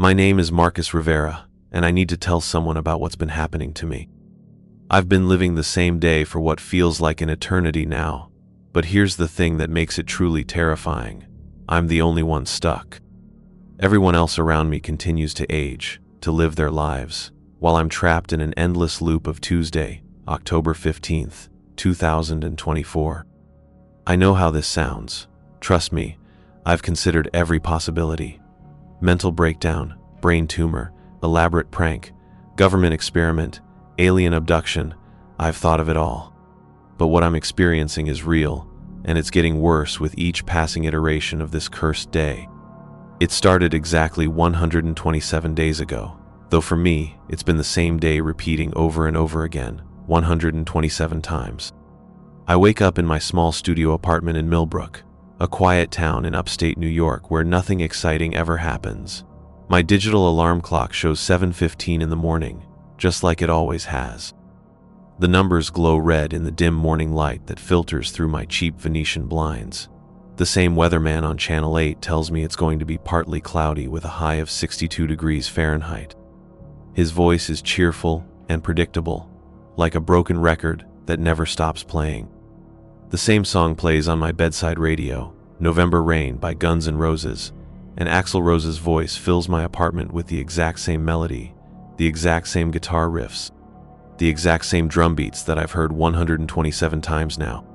My name is Marcus Rivera, and I need to tell someone about what's been happening to me. I've been living the same day for what feels like an eternity now, but here's the thing that makes it truly terrifying. I'm the only one stuck. Everyone else around me continues to age, to live their lives, while I'm trapped in an endless loop of Tuesday, October 15th, 2024. I know how this sounds. Trust me, I've considered every possibility. Mental breakdown, brain tumor, elaborate prank, government experiment, alien abduction. I've thought of it all. But what I'm experiencing is real, and it's getting worse with each passing iteration of this cursed day. It started exactly 127 days ago, though for me, it's been the same day repeating over and over again, 127 times. I wake up in my small studio apartment in Millbrook, a quiet town in upstate New York where nothing exciting ever happens. My digital alarm clock shows 7:15 in the morning, just like it always has. The numbers glow red in the dim morning light that filters through my cheap Venetian blinds. The same weatherman on Channel 8 tells me it's going to be partly cloudy with a high of 62 degrees Fahrenheit. His voice is cheerful and predictable, like a broken record that never stops playing. The same song plays on my bedside radio, November Rain by Guns N' Roses, and Axl Rose's voice fills my apartment with the exact same melody, the exact same guitar riffs, the exact same drum beats that I've heard 127 times now.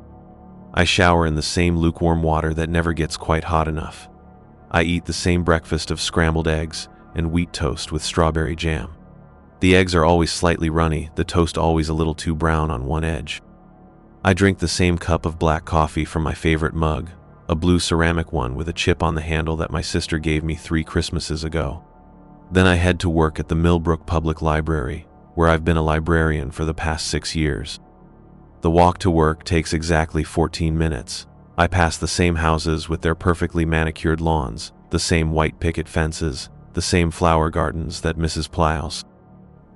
I shower in the same lukewarm water that never gets quite hot enough. I eat the same breakfast of scrambled eggs and wheat toast with strawberry jam. The eggs are always slightly runny, the toast always a little too brown on one edge. I drink the same cup of black coffee from my favorite mug, a blue ceramic one with a chip on the handle that my sister gave me 3 Christmases ago. Then I head to work at the Millbrook Public Library, where I've been a librarian for the past 6 years. The walk to work takes exactly 14 minutes. I pass the same houses with their perfectly manicured lawns, the same white picket fences, the same flower gardens that Mrs. Plows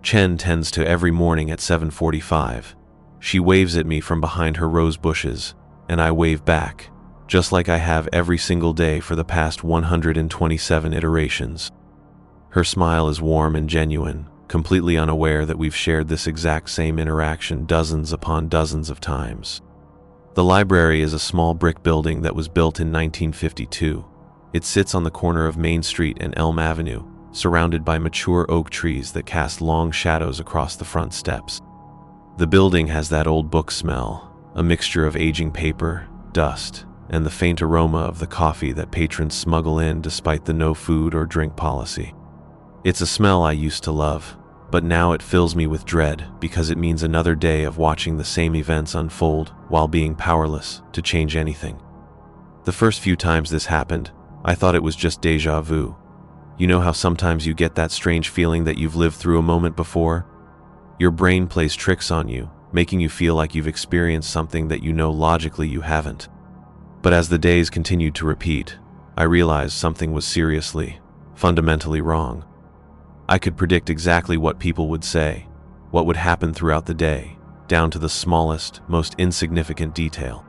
Chen tends to every morning at 7:45. She waves at me from behind her rose bushes, and I wave back, just like I have every single day for the past 127 iterations. Her smile is warm and genuine, completely unaware that we've shared this exact same interaction dozens upon dozens of times. The library is a small brick building that was built in 1952. It sits on the corner of Main Street and Elm Avenue, surrounded by mature oak trees that cast long shadows across the front steps. The building has that old book smell, a mixture of aging paper, dust, and the faint aroma of the coffee that patrons smuggle in despite the no food or drink policy. It's a smell I used to love, but now it fills me with dread because it means another day of watching the same events unfold while being powerless to change anything. The first few times this happened, I thought it was just déjà vu. You know how sometimes you get that strange feeling that you've lived through a moment before? Your brain plays tricks on you, making you feel like you've experienced something that you know logically you haven't. But as the days continued to repeat, I realized something was seriously, fundamentally wrong. I could predict exactly what people would say, what would happen throughout the day, down to the smallest, most insignificant detail.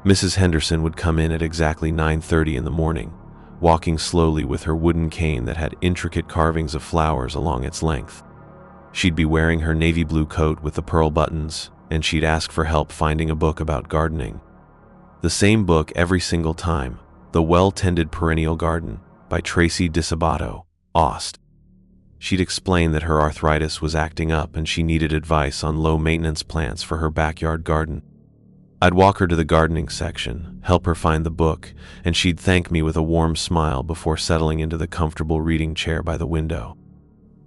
Mrs. Henderson would come in at exactly 9:30 in the morning, walking slowly with her wooden cane that had intricate carvings of flowers along its length. She'd be wearing her navy blue coat with the pearl buttons, and she'd ask for help finding a book about gardening. The same book every single time, The Well-Tended Perennial Garden by Tracy DiSabato, Aust. She'd explain that her arthritis was acting up and she needed advice on low-maintenance plants for her backyard garden. I'd walk her to the gardening section, help her find the book, and she'd thank me with a warm smile before settling into the comfortable reading chair by the window.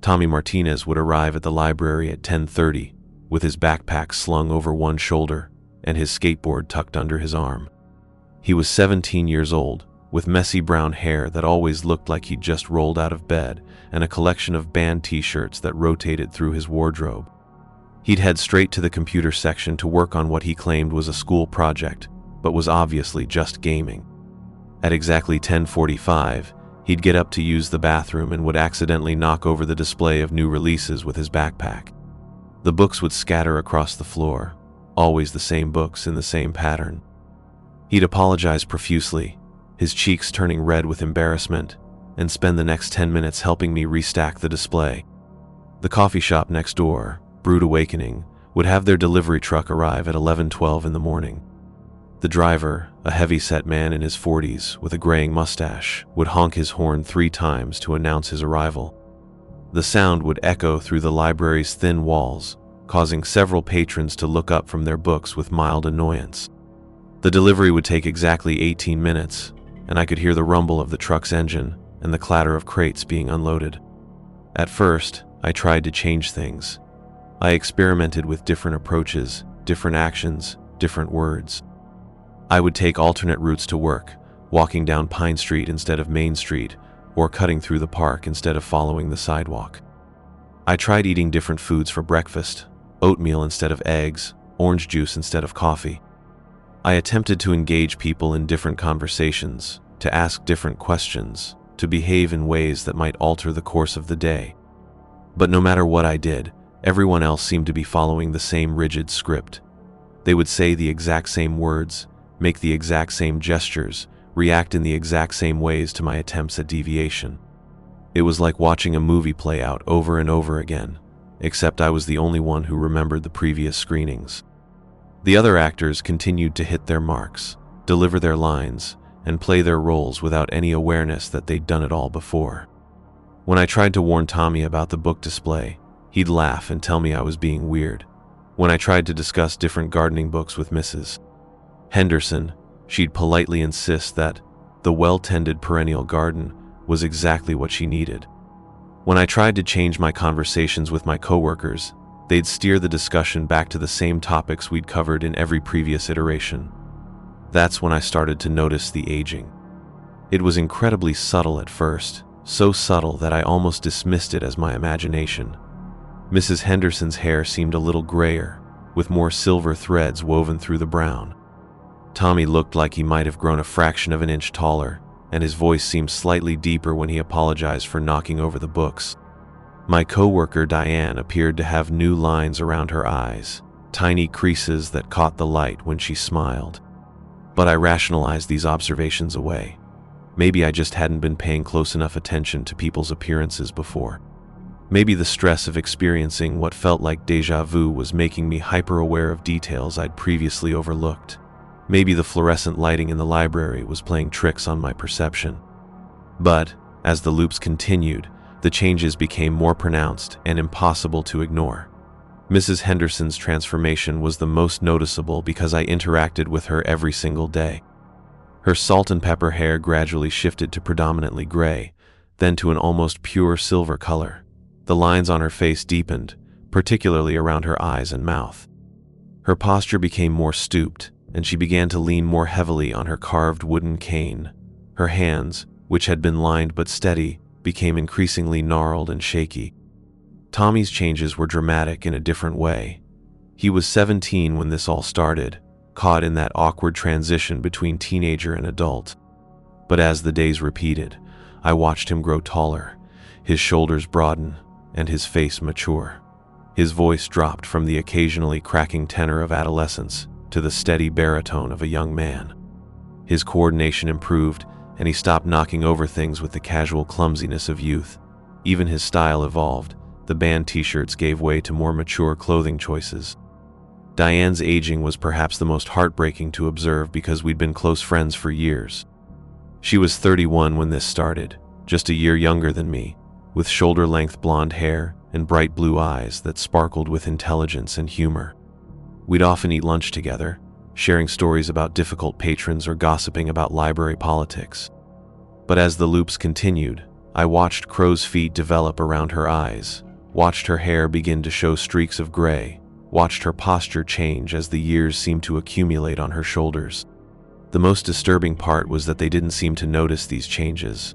Tommy Martinez would arrive at the library at 10:30, with his backpack slung over one shoulder and his skateboard tucked under his arm. He was 17 years old, with messy brown hair that always looked like he'd just rolled out of bed, and a collection of band t-shirts that rotated through his wardrobe. He'd head straight to the computer section to work on what he claimed was a school project, but was obviously just gaming. At exactly 10:45, he'd get up to use the bathroom and would accidentally knock over the display of new releases with his backpack. The books would scatter across the floor, always the same books in the same pattern. He'd apologize profusely, his cheeks turning red with embarrassment, and spend the next 10 minutes helping me restack the display. The coffee shop next door, Brewed Awakening, would have their delivery truck arrive at 11:12 in the morning. The driver, a heavy-set man in his 40s with a graying mustache, would honk his horn 3 times to announce his arrival. The sound would echo through the library's thin walls, causing several patrons to look up from their books with mild annoyance. The delivery would take exactly 18 minutes, and I could hear the rumble of the truck's engine and the clatter of crates being unloaded. At first, I tried to change things. I experimented with different approaches, different actions, different words. I would take alternate routes to work, walking down Pine Street instead of Main Street, or cutting through the park instead of following the sidewalk. I tried eating different foods for breakfast, oatmeal instead of eggs, orange juice instead of coffee. I attempted to engage people in different conversations, to ask different questions, to behave in ways that might alter the course of the day. But no matter what I did, everyone else seemed to be following the same rigid script. They would say the exact same words, make the exact same gestures, react in the exact same ways to my attempts at deviation. It was like watching a movie play out over and over again, except I was the only one who remembered the previous screenings. The other actors continued to hit their marks, deliver their lines, and play their roles without any awareness that they'd done it all before. When I tried to warn Tommy about the book display, he'd laugh and tell me I was being weird. When I tried to discuss different gardening books with Mrs. Henderson, she'd politely insist that the well-tended perennial garden was exactly what she needed. When I tried to change my conversations with my coworkers, they'd steer the discussion back to the same topics we'd covered in every previous iteration. That's when I started to notice the aging. It was incredibly subtle at first, so subtle that I almost dismissed it as my imagination. Mrs. Henderson's hair seemed a little grayer, with more silver threads woven through the brown. Tommy looked like he might have grown a fraction of an inch taller, and his voice seemed slightly deeper when he apologized for knocking over the books. My coworker Diane appeared to have new lines around her eyes, tiny creases that caught the light when she smiled. But I rationalized these observations away. Maybe I just hadn't been paying close enough attention to people's appearances before. Maybe the stress of experiencing what felt like déjà vu was making me hyper-aware of details I'd previously overlooked. Maybe the fluorescent lighting in the library was playing tricks on my perception. But, as the loops continued, the changes became more pronounced and impossible to ignore. Mrs. Henderson's transformation was the most noticeable because I interacted with her every single day. Her salt and pepper hair gradually shifted to predominantly gray, then to an almost pure silver color. The lines on her face deepened, particularly around her eyes and mouth. Her posture became more stooped, and she began to lean more heavily on her carved wooden cane. Her hands, which had been lined but steady, became increasingly gnarled and shaky. Tommy's changes were dramatic in a different way. He was 17 when this all started, caught in that awkward transition between teenager and adult. But as the days repeated, I watched him grow taller, his shoulders broaden, and his face mature. His voice dropped from the occasionally cracking tenor of adolescence to the steady baritone of a young man. His coordination improved, and he stopped knocking over things with the casual clumsiness of youth. Even his style evolved. The band t-shirts gave way to more mature clothing choices. Diane's aging was perhaps the most heartbreaking to observe because we'd been close friends for years. She was 31 when this started, just a year younger than me, with shoulder-length blonde hair and bright blue eyes that sparkled with intelligence and humor. We'd often eat lunch together, sharing stories about difficult patrons or gossiping about library politics. But as the loops continued, I watched crow's feet develop around her eyes, watched her hair begin to show streaks of gray, watched her posture change as the years seemed to accumulate on her shoulders. The most disturbing part was that they didn't seem to notice these changes.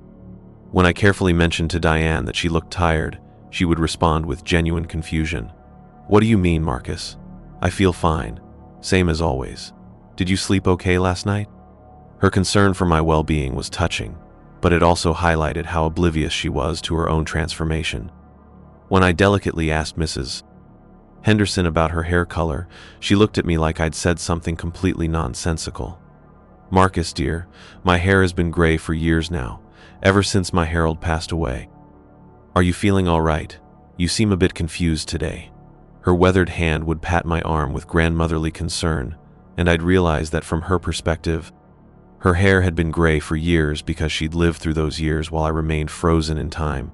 When I carefully mentioned to Diane that she looked tired, she would respond with genuine confusion. "What do you mean, Marcus? I feel fine. Same as always. Did you sleep okay last night?" Her concern for my well-being was touching, but it also highlighted how oblivious she was to her own transformation. When I delicately asked Mrs. Henderson about her hair color, she looked at me like I'd said something completely nonsensical. "Marcus, dear, my hair has been gray for years now, ever since my Harold passed away. Are you feeling all right? You seem a bit confused today." Her weathered hand would pat my arm with grandmotherly concern, and I'd realize that from her perspective, her hair had been gray for years because she'd lived through those years while I remained frozen in time.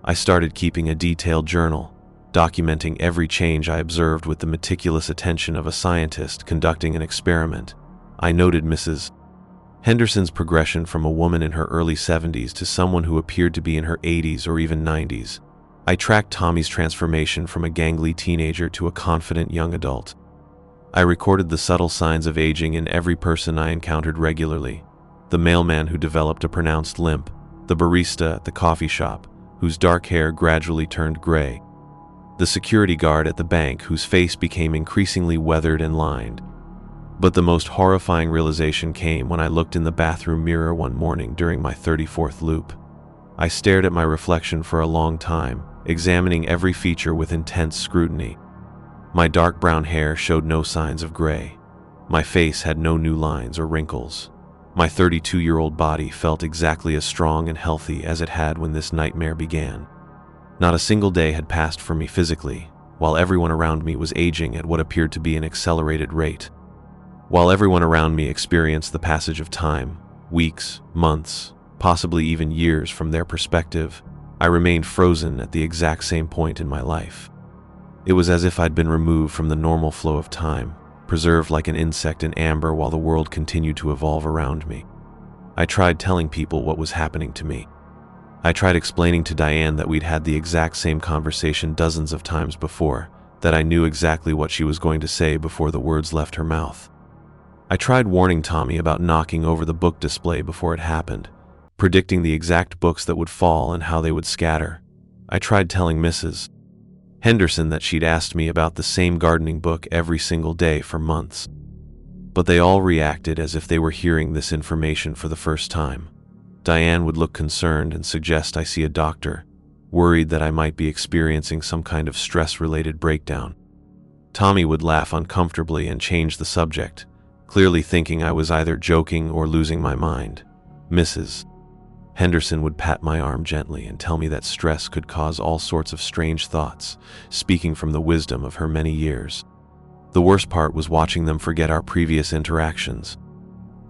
I started keeping a detailed journal, documenting every change I observed with the meticulous attention of a scientist conducting an experiment. I noted Mrs. Henderson's progression from a woman in her early 70s to someone who appeared to be in her 80s or even 90s. I tracked Tommy's transformation from a gangly teenager to a confident young adult. I recorded the subtle signs of aging in every person I encountered regularly. The mailman who developed a pronounced limp, the barista at the coffee shop, whose dark hair gradually turned gray, the security guard at the bank whose face became increasingly weathered and lined. But the most horrifying realization came when I looked in the bathroom mirror one morning during my 34th loop. I stared at my reflection for a long time, examining every feature with intense scrutiny. My dark brown hair showed no signs of gray. My face had no new lines or wrinkles. My 32-year-old body felt exactly as strong and healthy as it had when this nightmare began. Not a single day had passed for me physically, while everyone around me was aging at what appeared to be an accelerated rate. While everyone around me experienced the passage of time, weeks, months, possibly even years from their perspective, I remained frozen at the exact same point in my life. It was as if I'd been removed from the normal flow of time, preserved like an insect in amber while the world continued to evolve around me. I tried telling people what was happening to me. I tried explaining to Diane that we'd had the exact same conversation dozens of times before, that I knew exactly what she was going to say before the words left her mouth. I tried warning Tommy about knocking over the book display before it happened, predicting the exact books that would fall and how they would scatter. I tried telling Mrs. Henderson that she'd asked me about the same gardening book every single day for months. But they all reacted as if they were hearing this information for the first time. Diane would look concerned and suggest I see a doctor, worried that I might be experiencing some kind of stress-related breakdown. Tommy would laugh uncomfortably and change the subject, clearly thinking I was either joking or losing my mind. Mrs. Henderson would pat my arm gently and tell me that stress could cause all sorts of strange thoughts, speaking from the wisdom of her many years. The worst part was watching them forget our previous interactions.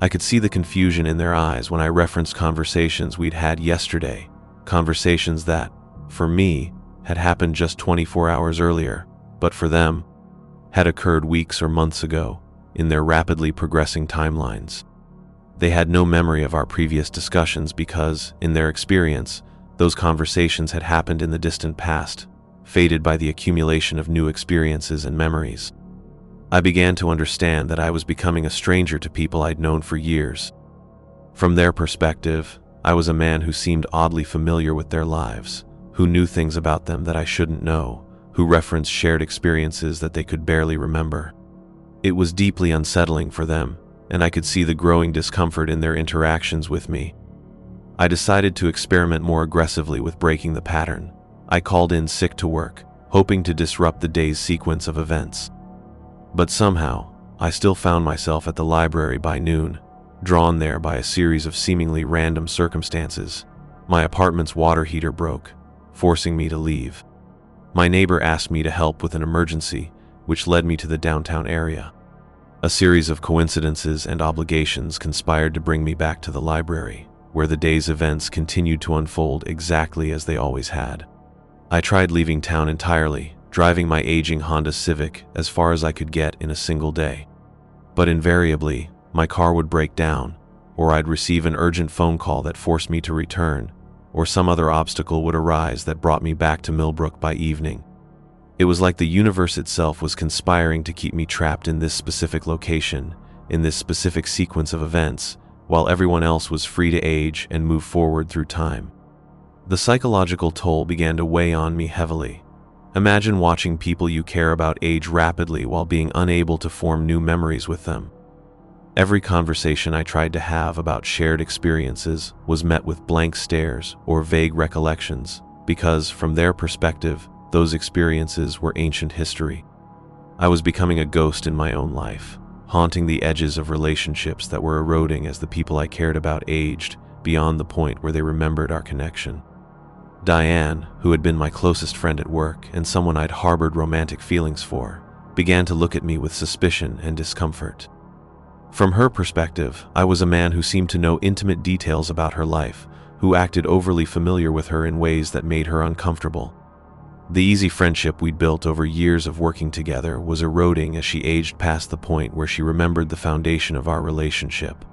I could see the confusion in their eyes when I referenced conversations we'd had yesterday, conversations that, for me, had happened just 24 hours earlier, but for them, had occurred weeks or months ago, in their rapidly progressing timelines. They had no memory of our previous discussions because, in their experience, those conversations had happened in the distant past, faded by the accumulation of new experiences and memories. I began to understand that I was becoming a stranger to people I'd known for years. From their perspective, I was a man who seemed oddly familiar with their lives, who knew things about them that I shouldn't know, who referenced shared experiences that they could barely remember. It was deeply unsettling for them, and I could see the growing discomfort in their interactions with me. I decided to experiment more aggressively with breaking the pattern. I called in sick to work, hoping to disrupt the day's sequence of events. But somehow, I still found myself at the library by noon, drawn there by a series of seemingly random circumstances. My apartment's water heater broke, forcing me to leave. My neighbor asked me to help with an emergency, which led me to the downtown area. A series of coincidences and obligations conspired to bring me back to the library, where the day's events continued to unfold exactly as they always had. I tried leaving town entirely, driving my aging Honda Civic as far as I could get in a single day. But invariably, my car would break down, or I'd receive an urgent phone call that forced me to return, or some other obstacle would arise that brought me back to Millbrook by evening. It was like the universe itself was conspiring to keep me trapped in this specific location, in this specific sequence of events, while everyone else was free to age and move forward through time. The psychological toll began to weigh on me heavily. Imagine watching people you care about age rapidly while being unable to form new memories with them. Every conversation I tried to have about shared experiences was met with blank stares or vague recollections, because, from their perspective, those experiences were ancient history. I was becoming a ghost in my own life, haunting the edges of relationships that were eroding as the people I cared about aged, beyond the point where they remembered our connection. Diane, who had been my closest friend at work and someone I'd harbored romantic feelings for, began to look at me with suspicion and discomfort. From her perspective, I was a man who seemed to know intimate details about her life, who acted overly familiar with her in ways that made her uncomfortable. The easy friendship we'd built over years of working together was eroding as she aged past the point where she remembered the foundation of our relationship.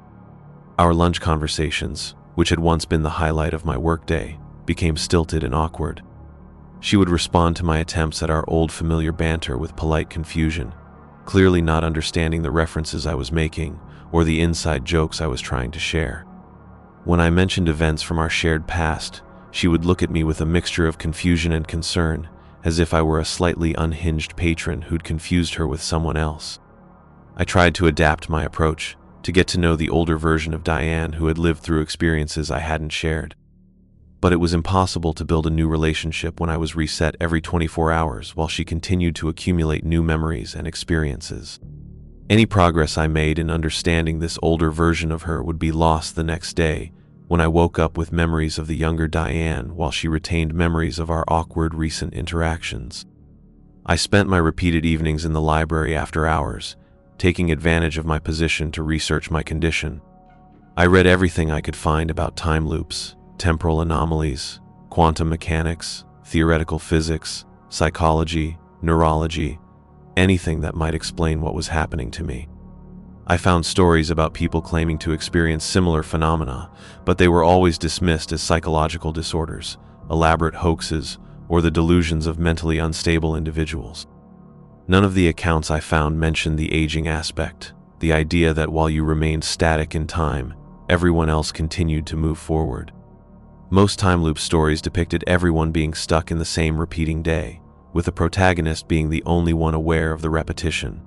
Our lunch conversations, which had once been the highlight of my workday, became stilted and awkward. She would respond to my attempts at our old familiar banter with polite confusion, clearly not understanding the references I was making or the inside jokes I was trying to share. When I mentioned events from our shared past, she would look at me with a mixture of confusion and concern, as if I were a slightly unhinged patron who'd confused her with someone else. I tried to adapt my approach, to get to know the older version of Diane who had lived through experiences I hadn't shared. But it was impossible to build a new relationship when I was reset every 24 hours while she continued to accumulate new memories and experiences. Any progress I made in understanding this older version of her would be lost the next day, when I woke up with memories of the younger Diane while she retained memories of our awkward recent interactions. I spent my repeated evenings in the library after hours, taking advantage of my position to research my condition. I read everything I could find about time loops, temporal anomalies, quantum mechanics, theoretical physics, psychology, neurology, anything that might explain what was happening to me. I found stories about people claiming to experience similar phenomena, but they were always dismissed as psychological disorders, elaborate hoaxes, or the delusions of mentally unstable individuals. None of the accounts I found mentioned the aging aspect, the idea that while you remained static in time, everyone else continued to move forward. Most time loop stories depicted everyone being stuck in the same repeating day, with the protagonist being the only one aware of the repetition.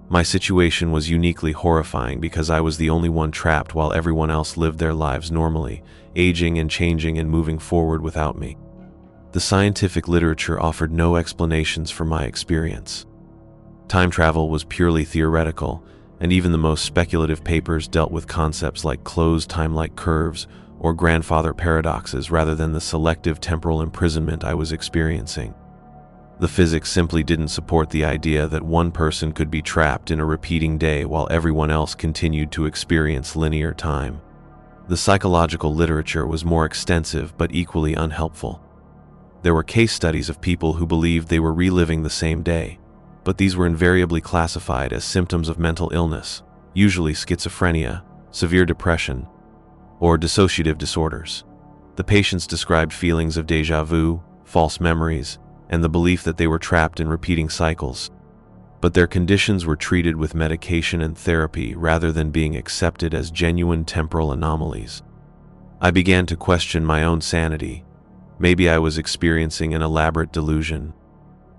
My situation was uniquely horrifying because I was the only one trapped while everyone else lived their lives normally, aging and changing and moving forward without me. The scientific literature offered no explanations for my experience. Time travel was purely theoretical, and even the most speculative papers dealt with concepts like closed time-like curves or grandfather paradoxes rather than the selective temporal imprisonment I was experiencing. The physics simply didn't support the idea that one person could be trapped in a repeating day while everyone else continued to experience linear time. The psychological literature was more extensive but equally unhelpful. There were case studies of people who believed they were reliving the same day, but these were invariably classified as symptoms of mental illness, usually schizophrenia, severe depression, or dissociative disorders. The patients described feelings of déjà vu, false memories, and the belief that they were trapped in repeating cycles. But their conditions were treated with medication and therapy rather than being accepted as genuine temporal anomalies. I began to question my own sanity. Maybe I was experiencing an elaborate delusion.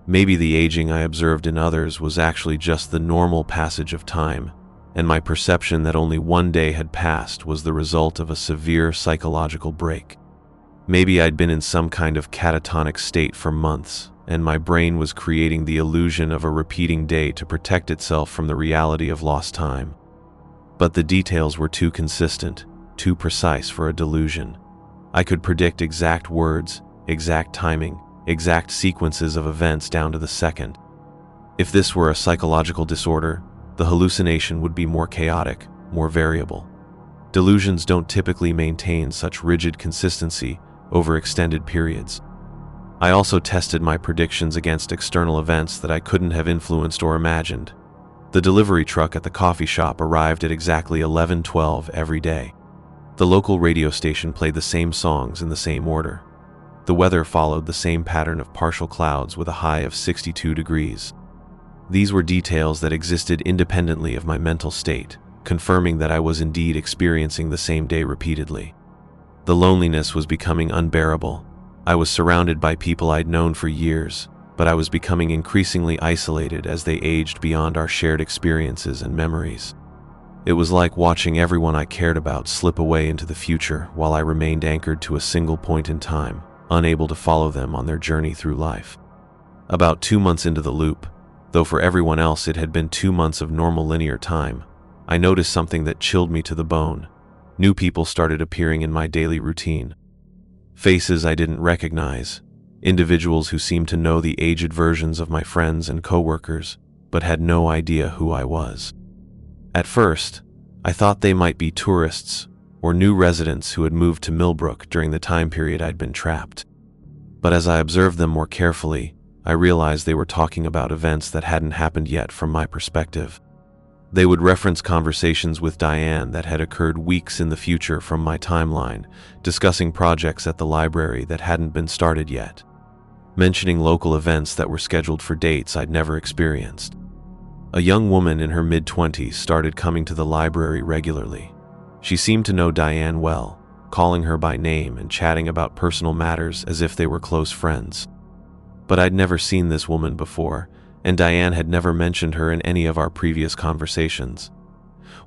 Maybe the aging I observed in others was actually just the normal passage of time, and my perception that only one day had passed was the result of a severe psychological break. Maybe I'd been in some kind of catatonic state for months, and my brain was creating the illusion of a repeating day to protect itself from the reality of lost time. But the details were too consistent, too precise for a delusion. I could predict exact words, exact timing, exact sequences of events down to the second. If this were a psychological disorder, the hallucination would be more chaotic, more variable. Delusions don't typically maintain such rigid consistency over extended periods. I also tested my predictions against external events that I couldn't have influenced or imagined. The delivery truck at the coffee shop arrived at exactly 11:12 every day. The local radio station played the same songs in the same order. The weather followed the same pattern of partial clouds with a high of 62 degrees. These were details that existed independently of my mental state, confirming that I was indeed experiencing the same day repeatedly. The loneliness was becoming unbearable. I was surrounded by people I'd known for years, but I was becoming increasingly isolated as they aged beyond our shared experiences and memories. It was like watching everyone I cared about slip away into the future while I remained anchored to a single point in time, unable to follow them on their journey through life. About 2 months into the loop, though for everyone else it had been 2 months of normal linear time, I noticed something that chilled me to the bone. New people started appearing in my daily routine. Faces I didn't recognize, individuals who seemed to know the aged versions of my friends and coworkers, but had no idea who I was. At first, I thought they might be tourists or new residents who had moved to Millbrook during the time period I'd been trapped. But as I observed them more carefully, I realized they were talking about events that hadn't happened yet from my perspective. They would reference conversations with Diane that had occurred weeks in the future from my timeline, discussing projects at the library that hadn't been started yet, mentioning local events that were scheduled for dates I'd never experienced. A young woman in her mid-20s started coming to the library regularly. She seemed to know Diane well, calling her by name and chatting about personal matters as if they were close friends. But I'd never seen this woman before, and Diane had never mentioned her in any of our previous conversations.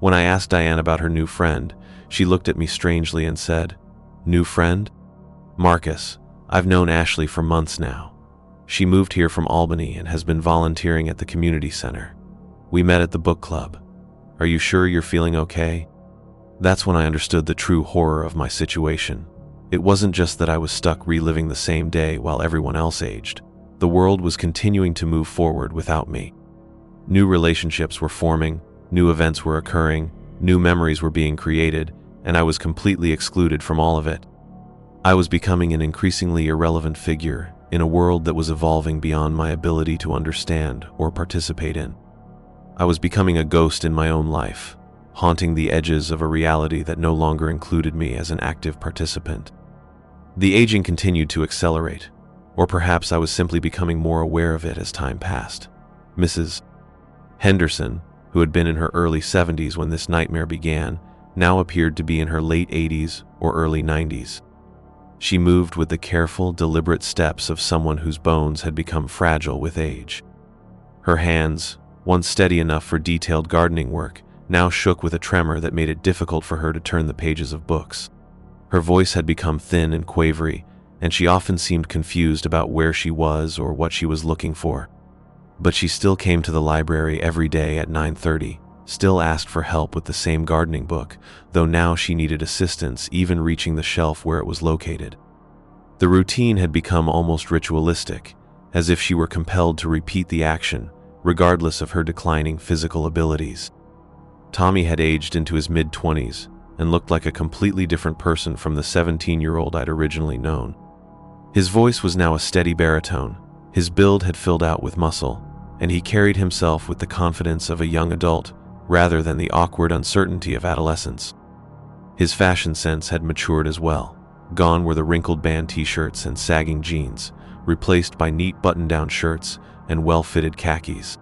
When I asked Diane about her new friend, she looked at me strangely and said, "New friend? Marcus, I've known Ashley for months now. She moved here from Albany and has been volunteering at the community center. We met at the book club. Are you sure you're feeling okay?" That's when I understood the true horror of my situation. It wasn't just that I was stuck reliving the same day while everyone else aged. The world was continuing to move forward without me. New relationships were forming, new events were occurring, new memories were being created, and I was completely excluded from all of it. I was becoming an increasingly irrelevant figure in a world that was evolving beyond my ability to understand or participate in. I was becoming a ghost in my own life, haunting the edges of a reality that no longer included me as an active participant. The aging continued to accelerate, or perhaps I was simply becoming more aware of it as time passed. Mrs. Henderson, who had been in her early 70s when this nightmare began, now appeared to be in her late 80s or early 90s. She moved with the careful, deliberate steps of someone whose bones had become fragile with age. Her hands, once steady enough for detailed gardening work, now shook with a tremor that made it difficult for her to turn the pages of books. Her voice had become thin and quavery, and she often seemed confused about where she was or what she was looking for. But she still came to the library every day at 9:30, still asked for help with the same gardening book, though now she needed assistance even reaching the shelf where it was located. The routine had become almost ritualistic, as if she were compelled to repeat the action, regardless of her declining physical abilities. Tommy had aged into his mid-20s and looked like a completely different person from the 17-year-old I'd originally known. His voice was now a steady baritone, his build had filled out with muscle, and he carried himself with the confidence of a young adult rather than the awkward uncertainty of adolescence. His fashion sense had matured as well. Gone were the wrinkled band t-shirts and sagging jeans, replaced by neat button-down shirts and well-fitted khakis.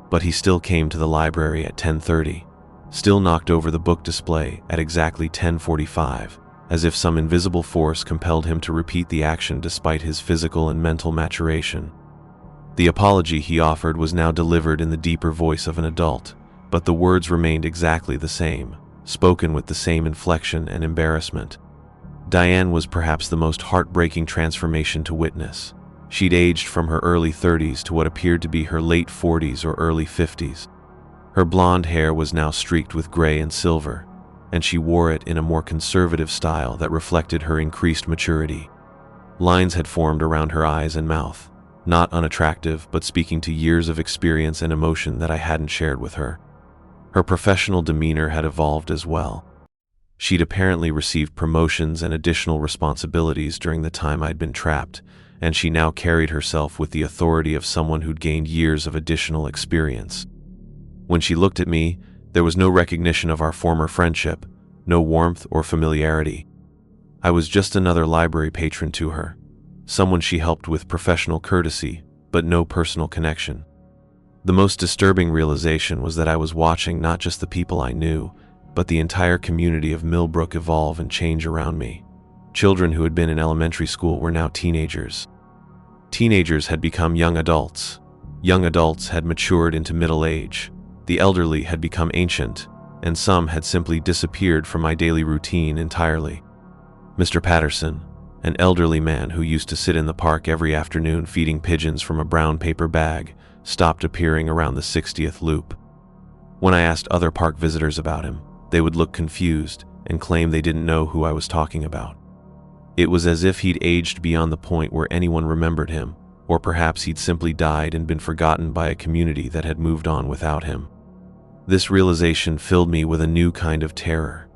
But he still came to the library at 10:30, still knocked over the book display at exactly 10:45, as if some invisible force compelled him to repeat the action despite his physical and mental maturation. The apology he offered was now delivered in the deeper voice of an adult, but the words remained exactly the same, spoken with the same inflection and embarrassment. Diane was perhaps the most heartbreaking transformation to witness. She'd aged from her early 30s to what appeared to be her late 40s or early 50s. Her blonde hair was now streaked with gray and silver, and she wore it in a more conservative style that reflected her increased maturity. Lines had formed around her eyes and mouth, not unattractive but speaking to years of experience and emotion that I hadn't shared with her. Her professional demeanor had evolved as well. She'd apparently received promotions and additional responsibilities during the time I'd been trapped, and she now carried herself with the authority of someone who'd gained years of additional experience. When she looked at me, there was no recognition of our former friendship, no warmth or familiarity. I was just another library patron to her, someone she helped with professional courtesy, but no personal connection. The most disturbing realization was that I was watching not just the people I knew, but the entire community of Millbrook evolve and change around me. Children who had been in elementary school were now teenagers. Teenagers had become young adults. Young adults had matured into middle age. The elderly had become ancient, and some had simply disappeared from my daily routine entirely. Mr. Patterson, an elderly man who used to sit in the park every afternoon feeding pigeons from a brown paper bag, stopped appearing around the 60th loop. When I asked other park visitors about him, they would look confused, and claim they didn't know who I was talking about. It was as if he'd aged beyond the point where anyone remembered him, or perhaps he'd simply died and been forgotten by a community that had moved on without him. This realization filled me with a new kind of terror.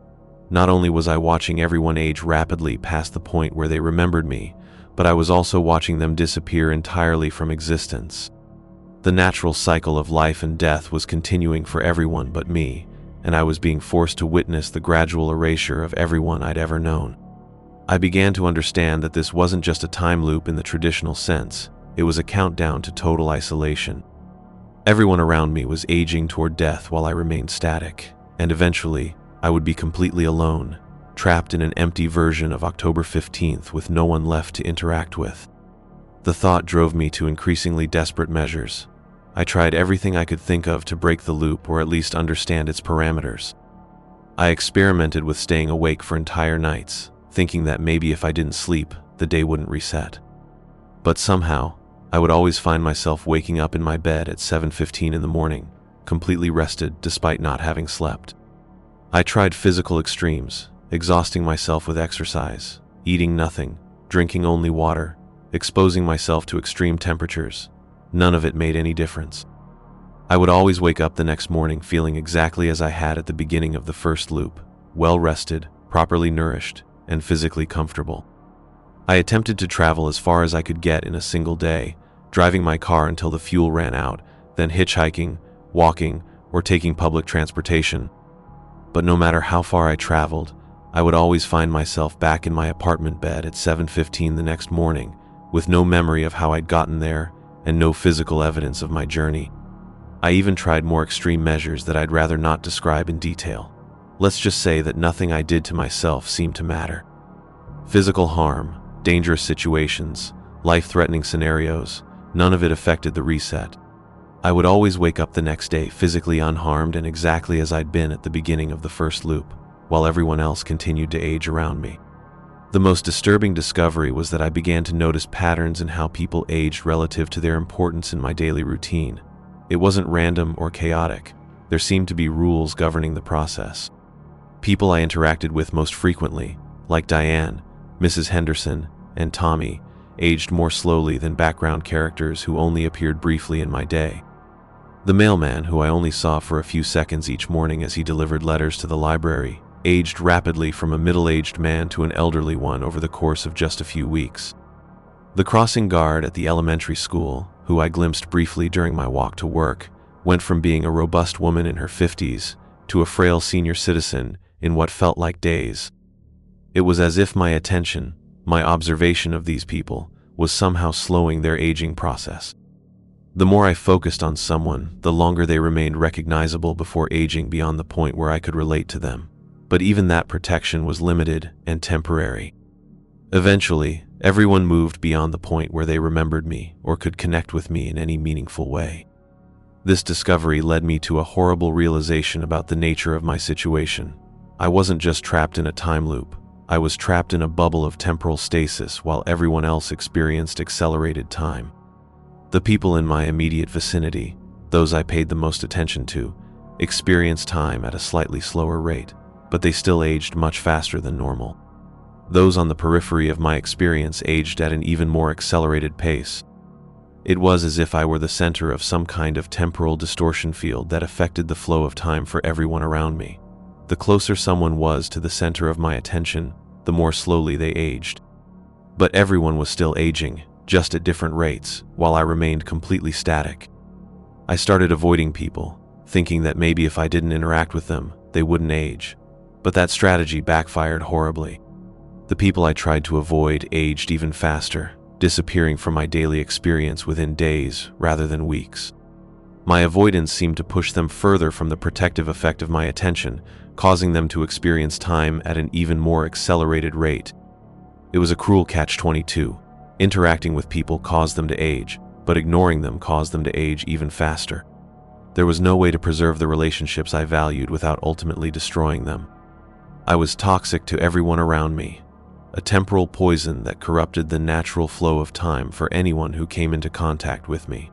Not only was I watching everyone age rapidly past the point where they remembered me, but I was also watching them disappear entirely from existence. The natural cycle of life and death was continuing for everyone but me, and I was being forced to witness the gradual erasure of everyone I'd ever known. I began to understand that this wasn't just a time loop in the traditional sense, it was a countdown to total isolation. Everyone around me was aging toward death while I remained static, and eventually, I would be completely alone, trapped in an empty version of October 15th with no one left to interact with. The thought drove me to increasingly desperate measures. I tried everything I could think of to break the loop or at least understand its parameters. I experimented with staying awake for entire nights, thinking that maybe if I didn't sleep, the day wouldn't reset. But somehow, I would always find myself waking up in my bed at 7:15 in the morning, completely rested despite not having slept. I tried physical extremes, exhausting myself with exercise, eating nothing, drinking only water, exposing myself to extreme temperatures. None of it made any difference. I would always wake up the next morning feeling exactly as I had at the beginning of the first loop, well rested, properly nourished, and physically comfortable. I attempted to travel as far as I could get in a single day, driving my car until the fuel ran out, then hitchhiking, walking, or taking public transportation. But no matter how far I traveled, I would always find myself back in my apartment bed at 7:15 the next morning, with no memory of how I'd gotten there and no physical evidence of my journey. I even tried more extreme measures that I'd rather not describe in detail. Let's just say that nothing I did to myself seemed to matter. Physical harm, dangerous situations, life-threatening scenarios, none of it affected the reset. I would always wake up the next day physically unharmed and exactly as I'd been at the beginning of the first loop, while everyone else continued to age around me. The most disturbing discovery was that I began to notice patterns in how people aged relative to their importance in my daily routine. It wasn't random or chaotic. There seemed to be rules governing the process. People I interacted with most frequently, like Diane, Mrs. Henderson, and Tommy, aged more slowly than background characters who only appeared briefly in my day. The mailman, who I only saw for a few seconds each morning as he delivered letters to the library, aged rapidly from a middle-aged man to an elderly one over the course of just a few weeks. The crossing guard at the elementary school, who I glimpsed briefly during my walk to work, went from being a robust woman in her 50s to a frail senior citizen in what felt like days. It was as if my attention, my observation of these people, was somehow slowing their aging process. The more I focused on someone, the longer they remained recognizable before aging beyond the point where I could relate to them. But even that protection was limited and temporary. Eventually, everyone moved beyond the point where they remembered me or could connect with me in any meaningful way. This discovery led me to a horrible realization about the nature of my situation. I wasn't just trapped in a time loop. I was trapped in a bubble of temporal stasis while everyone else experienced accelerated time. The people in my immediate vicinity, those I paid the most attention to, experienced time at a slightly slower rate, but they still aged much faster than normal. Those on the periphery of my experience aged at an even more accelerated pace. It was as if I were the center of some kind of temporal distortion field that affected the flow of time for everyone around me. The closer someone was to the center of my attention, the more slowly they aged. But everyone was still aging, just at different rates, while I remained completely static. I started avoiding people, thinking that maybe if I didn't interact with them, they wouldn't age. But that strategy backfired horribly. The people I tried to avoid aged even faster, disappearing from my daily experience within days rather than weeks. My avoidance seemed to push them further from the protective effect of my attention, causing them to experience time at an even more accelerated rate. It was a cruel catch-22. Interacting with people caused them to age, but ignoring them caused them to age even faster. There was no way to preserve the relationships I valued without ultimately destroying them. I was toxic to everyone around me, a temporal poison that corrupted the natural flow of time for anyone who came into contact with me.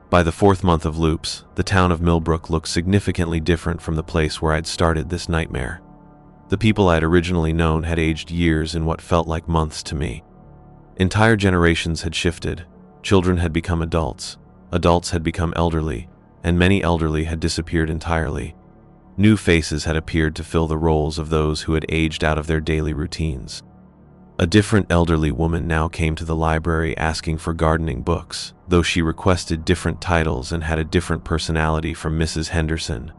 By the fourth month of loops, the town of Millbrook looked significantly different from the place where I'd started this nightmare. The The people I'd originally known had aged years in what felt like months to me. Entire generations had shifted. Children had become adults. Adults had become elderly, and many elderly had disappeared entirely. New faces had appeared to fill the roles of those who had aged out of their daily routines. A different elderly woman now came to the library asking for gardening books, though she requested different titles and had a different personality from Mrs. Henderson.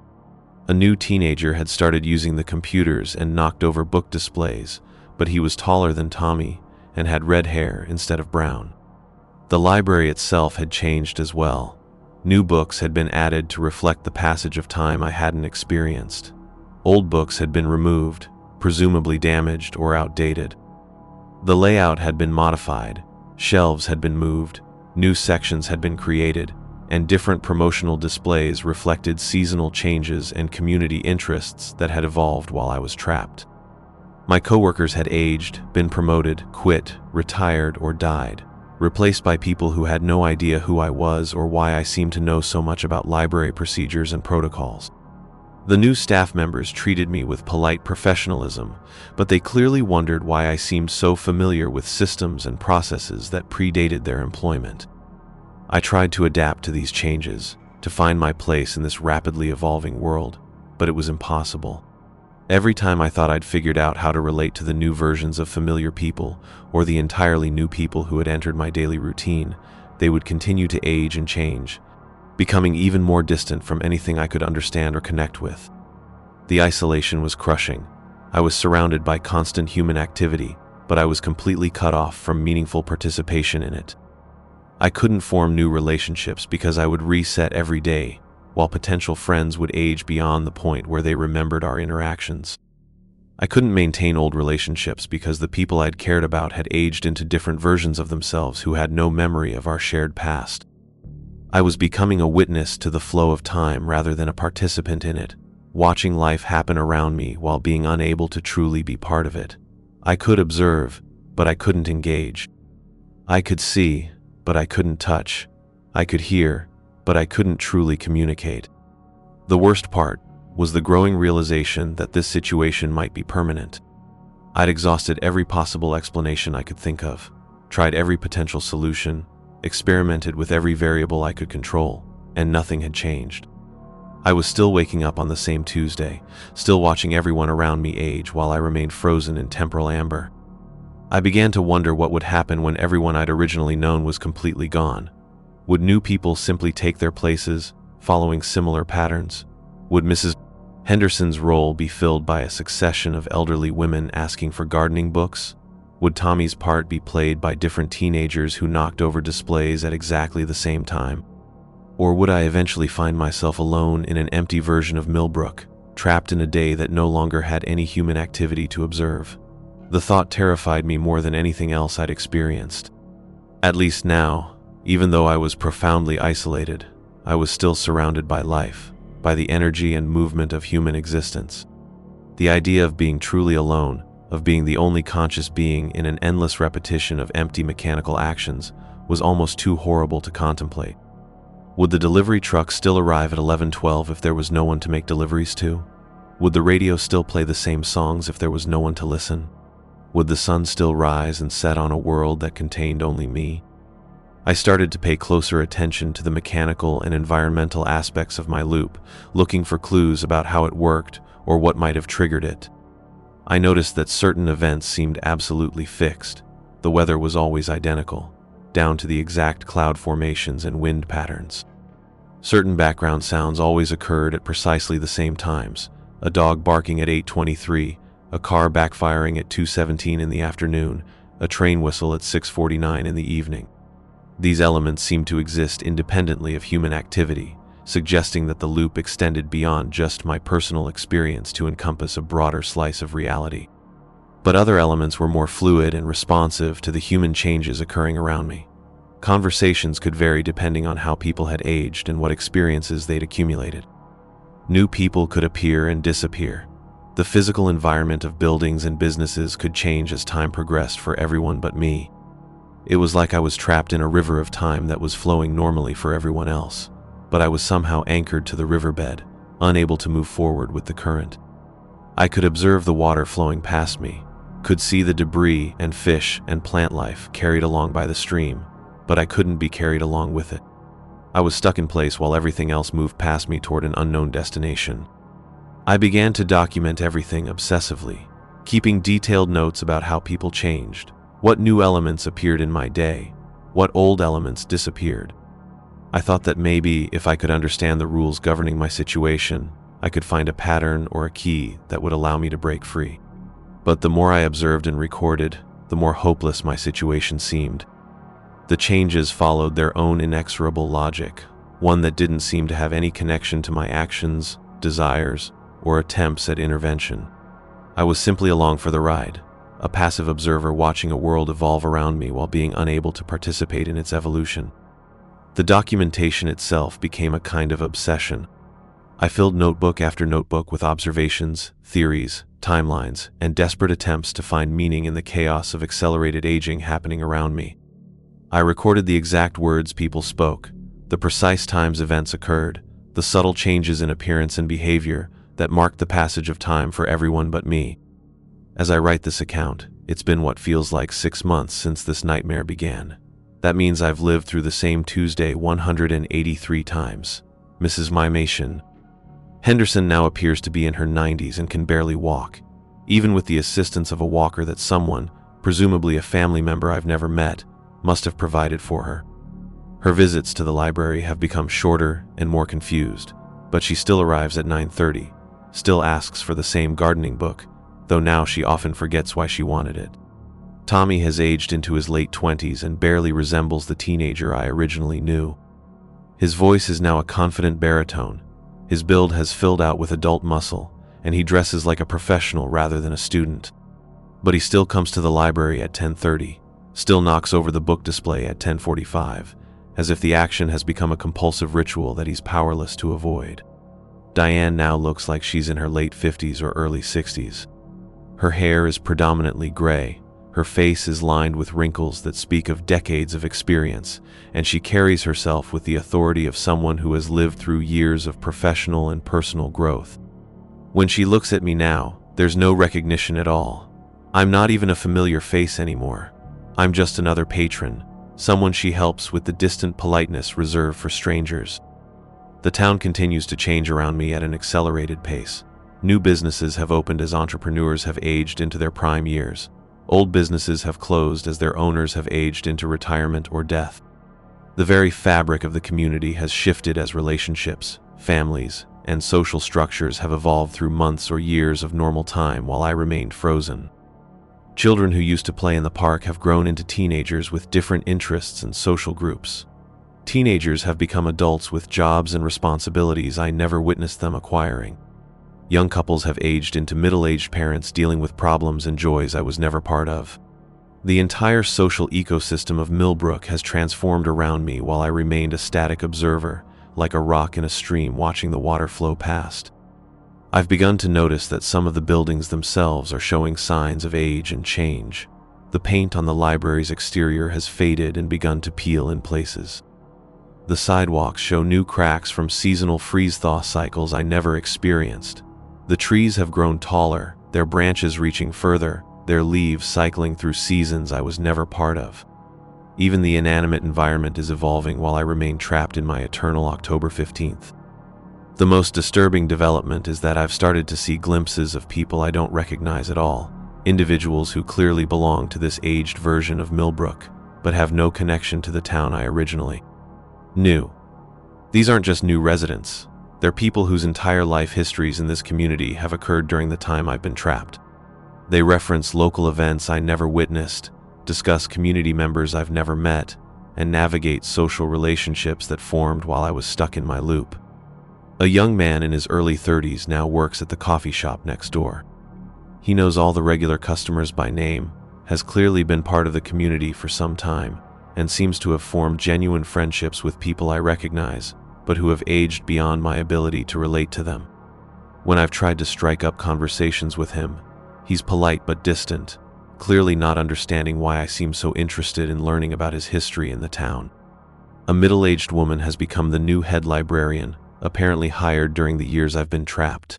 A new teenager had started using the computers and knocked over book displays, but he was taller than Tommy and had red hair instead of brown. The library itself had changed as well. New books had been added to reflect the passage of time I hadn't experienced. Old books had been removed, presumably damaged or outdated. The layout had been modified, shelves had been moved, new sections had been created, and different promotional displays reflected seasonal changes and community interests that had evolved while I was trapped. My coworkers had aged, been promoted, quit, retired, or died, replaced by people who had no idea who I was or why I seemed to know so much about library procedures and protocols. The new staff members treated me with polite professionalism, but they clearly wondered why I seemed so familiar with systems and processes that predated their employment. I tried to adapt to these changes, to find my place in this rapidly evolving world, but it was impossible. Every time I thought I'd figured out how to relate to the new versions of familiar people or the entirely new people who had entered my daily routine, they would continue to age and change, becoming even more distant from anything I could understand or connect with. The isolation was crushing. I was surrounded by constant human activity, but I was completely cut off from meaningful participation in it. I couldn't form new relationships because I would reset every day, while potential friends would age beyond the point where they remembered our interactions. I couldn't maintain old relationships because the people I'd cared about had aged into different versions of themselves who had no memory of our shared past. I was becoming a witness to the flow of time rather than a participant in it, watching life happen around me while being unable to truly be part of it. I could observe, but I couldn't engage. I could see, but I couldn't touch. I could hear, but I couldn't truly communicate. The worst part was the growing realization that this situation might be permanent. I'd exhausted every possible explanation I could think of, tried every potential solution, experimented with every variable I could control, and nothing had changed. I was still waking up on the same Tuesday, still watching everyone around me age while I remained frozen in temporal amber. I began to wonder what would happen when everyone I'd originally known was completely gone. Would new people simply take their places, following similar patterns? Would Mrs. Henderson's role be filled by a succession of elderly women asking for gardening books? Would Tommy's part be played by different teenagers who knocked over displays at exactly the same time? Or would I eventually find myself alone in an empty version of Millbrook, trapped in a day that no longer had any human activity to observe? The thought terrified me more than anything else I'd experienced. At least now, even though I was profoundly isolated, I was still surrounded by life, by the energy and movement of human existence. The idea of being truly alone, of being the only conscious being in an endless repetition of empty mechanical actions, was almost too horrible to contemplate. Would the delivery truck still arrive at 11:12 if there was no one to make deliveries to? Would the radio still play the same songs if there was no one to listen? Would the sun still rise and set on a world that contained only me? I started to pay closer attention to the mechanical and environmental aspects of my loop, looking for clues about how it worked or what might have triggered it. I noticed that certain events seemed absolutely fixed. The weather was always identical, down to the exact cloud formations and wind patterns. Certain background sounds always occurred at precisely the same times: a dog barking at 8:23, a car backfiring at 2:17 in the afternoon, a train whistle at 6:49 in the evening. These elements seemed to exist independently of human activity, suggesting that the loop extended beyond just my personal experience to encompass a broader slice of reality. But other elements were more fluid and responsive to the human changes occurring around me. Conversations could vary depending on how people had aged and what experiences they'd accumulated. New people could appear and disappear. The physical environment of buildings and businesses could change as time progressed for everyone but me. It was like I was trapped in a river of time that was flowing normally for everyone else, but I was somehow anchored to the riverbed, unable to move forward with the current. I could observe the water flowing past me, could see the debris and fish and plant life carried along by the stream, but I couldn't be carried along with it. I was stuck in place while everything else moved past me toward an unknown destination. I began to document everything obsessively, keeping detailed notes about how people changed, what new elements appeared in my day, what old elements disappeared. I thought that maybe if I could understand the rules governing my situation, I could find a pattern or a key that would allow me to break free. But the more I observed and recorded, the more hopeless my situation seemed. The changes followed their own inexorable logic, one that didn't seem to have any connection to my actions, desires, or attempts at intervention. I was simply along for the ride, a passive observer watching a world evolve around me while being unable to participate in its evolution. The documentation itself became a kind of obsession. I filled notebook after notebook with observations, theories, timelines, and desperate attempts to find meaning in the chaos of accelerated aging happening around me. I recorded the exact words people spoke, the precise times events occurred, the subtle changes in appearance and behavior that marked the passage of time for everyone but me. As I write this account, it's been what feels like 6 months since this nightmare began. That means I've lived through the same Tuesday 183 times. Mrs. Mimation. Henderson now appears to be in her 90s and can barely walk, even with the assistance of a walker that someone, presumably a family member I've never met, must have provided for her. Her visits to the library have become shorter and more confused, but she still arrives at 9:30, still asks for the same gardening book, though now she often forgets why she wanted it. Tommy has aged into his late 20s and barely resembles the teenager I originally knew. His voice is now a confident baritone, his build has filled out with adult muscle, and he dresses like a professional rather than a student. But he still comes to the library at 10:30, still knocks over the book display at 10:45, as if the action has become a compulsive ritual that he's powerless to avoid. Diane now looks like she's in her late 50s or early 60s. Her hair is predominantly gray, her face is lined with wrinkles that speak of decades of experience, and she carries herself with the authority of someone who has lived through years of professional and personal growth. When she looks at me now, there's no recognition at all. I'm not even a familiar face anymore. I'm just another patron, someone she helps with the distant politeness reserved for strangers. The town continues to change around me at an accelerated pace. New businesses have opened as entrepreneurs have aged into their prime years. Old businesses have closed as their owners have aged into retirement or death. The very fabric of the community has shifted as relationships, families, and social structures have evolved through months or years of normal time while I remained frozen. Children who used to play in the park have grown into teenagers with different interests and social groups. Teenagers have become adults with jobs and responsibilities I never witnessed them acquiring. Young couples have aged into middle-aged parents dealing with problems and joys I was never part of. The entire social ecosystem of Millbrook has transformed around me while I remained a static observer, like a rock in a stream watching the water flow past. I've begun to notice that some of the buildings themselves are showing signs of age and change. The paint on the library's exterior has faded and begun to peel in places. The sidewalks show new cracks from seasonal freeze-thaw cycles I never experienced. The trees have grown taller, their branches reaching further, their leaves cycling through seasons I was never part of. Even the inanimate environment is evolving while I remain trapped in my eternal October 15th. The most disturbing development is that I've started to see glimpses of people I don't recognize at all, individuals who clearly belong to this aged version of Millbrook, but have no connection to the town I originally knew. These aren't just new residents. They're people whose entire life histories in this community have occurred during the time I've been trapped. They reference local events I never witnessed, discuss community members I've never met, and navigate social relationships that formed while I was stuck in my loop. A young man in his early 30s now works at the coffee shop next door. He knows all the regular customers by name, has clearly been part of the community for some time, and seems to have formed genuine friendships with people I recognize, but who have aged beyond my ability to relate to them. When I've tried to strike up conversations with him, he's polite but distant, clearly not understanding why I seem so interested in learning about his history in the town. A middle-aged woman has become the new head librarian, apparently hired during the years I've been trapped.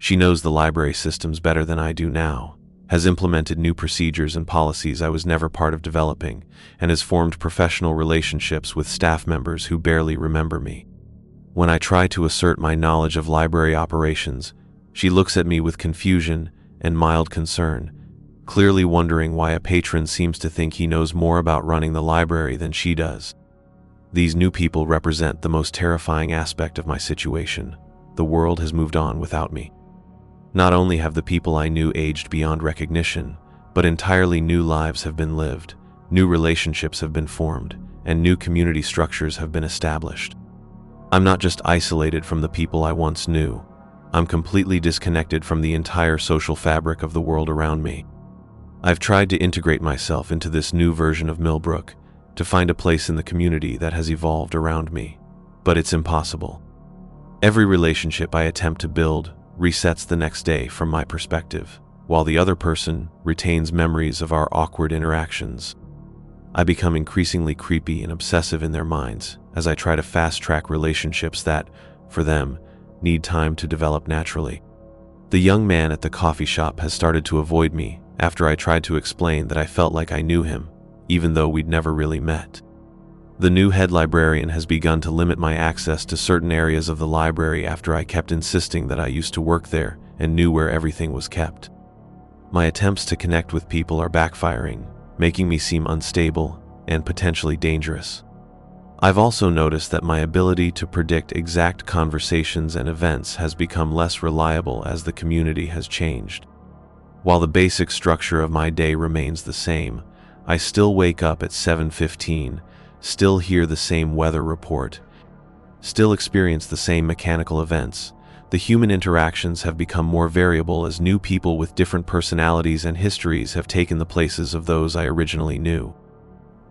She knows the library systems better than I do now, has implemented new procedures and policies I was never part of developing, and has formed professional relationships with staff members who barely remember me. When I try to assert my knowledge of library operations, she looks at me with confusion and mild concern, clearly wondering why a patron seems to think he knows more about running the library than she does. These new people represent the most terrifying aspect of my situation. The world has moved on without me. Not only have the people I knew aged beyond recognition, but entirely new lives have been lived, new relationships have been formed, and new community structures have been established. I'm not just isolated from the people I once knew. I'm completely disconnected from the entire social fabric of the world around me. I've tried to integrate myself into this new version of Millbrook, to find a place in the community that has evolved around me, but it's impossible. Every relationship I attempt to build resets the next day from my perspective, while the other person retains memories of our awkward interactions. I become increasingly creepy and obsessive in their minds as I try to fast-track relationships that, for them, need time to develop naturally. The young man at the coffee shop has started to avoid me after I tried to explain that I felt like I knew him, even though we'd never really met. The new head librarian has begun to limit my access to certain areas of the library after I kept insisting that I used to work there and knew where everything was kept. My attempts to connect with people are backfiring, making me seem unstable and potentially dangerous. I've also noticed that my ability to predict exact conversations and events has become less reliable as the community has changed. While the basic structure of my day remains the same, I still wake up at 7:15, still hear the same weather report, still experience the same mechanical events. The human interactions have become more variable as new people with different personalities and histories have taken the places of those I originally knew.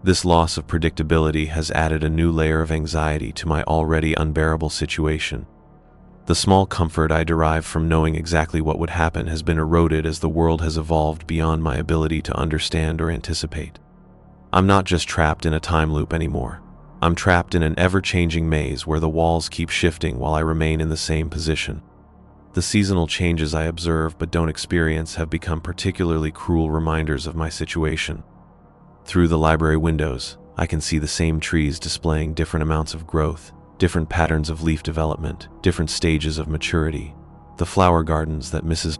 This loss of predictability has added a new layer of anxiety to my already unbearable situation. The small comfort I derive from knowing exactly what would happen has been eroded as the world has evolved beyond my ability to understand or anticipate. I'm not just trapped in a time loop anymore. I'm trapped in an ever-changing maze where the walls keep shifting while I remain in the same position. The seasonal changes I observe but don't experience have become particularly cruel reminders of my situation. Through the library windows, I can see the same trees displaying different amounts of growth, different patterns of leaf development, different stages of maturity. The flower gardens that Mrs.